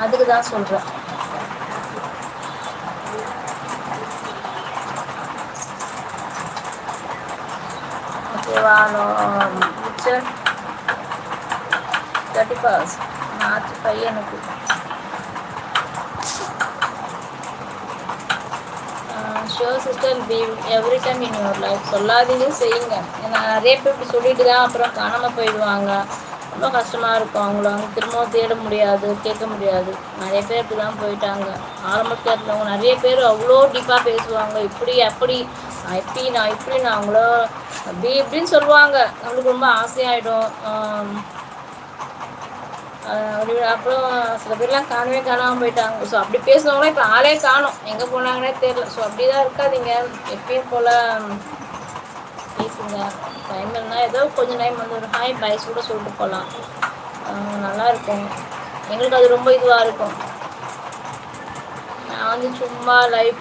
அதுக்கு தான் சொல்கிறேன். ஓகேவா? மிச்சர் 31st மார்ச் பையனுக்கு sure sister be every time in your life. சொல்லாதீங்க, செய்யுங்க. ஏன்னா நிறைய பேர் இப்படி சொல்லிட்டு தான் அப்புறம் காணாமல் போயிடுவாங்க. ரொம்ப கஷ்டமாக இருக்கும். அவங்கள வந்து திரும்பவும் தேட முடியாது, கேட்க முடியாது. நிறைய பேர் இப்படி தான் போயிட்டாங்க. ஆரம்பத்தில் இருந்தவங்க நிறைய பேர் அவ்வளோ டீப்பாக பேசுவாங்க. இப்படி அப்படி நான் இப்படி நான் அவங்களோ அப்படி இப்படின்னு சொல்லுவாங்க. நம்மளுக்கு ரொம்ப ஆசையாயிடும். அப்புறம் சில பேர்லாம் காணாமல் போயிட்டாங்க. ஸோ அப்படி பேசுனவங்களாம் இப்போ ஆளே காணும், எங்கே போனாங்கன்னே தெரியல. ஸோ அப்படி தான் இருக்காதீங்க. எப்பயும் போல் பேசுங்க. டைம் இருந்தால் ஏதோ கொஞ்சம் டைம் வந்து ஒரு ஹாய் பாய்ஸ் கூட சொல்லிட்டு போகலாம். நல்லாயிருக்கும். எங்களுக்கு அது ரொம்ப இதுவாக இருக்கும். நான் வந்து சும்மா லைஃப்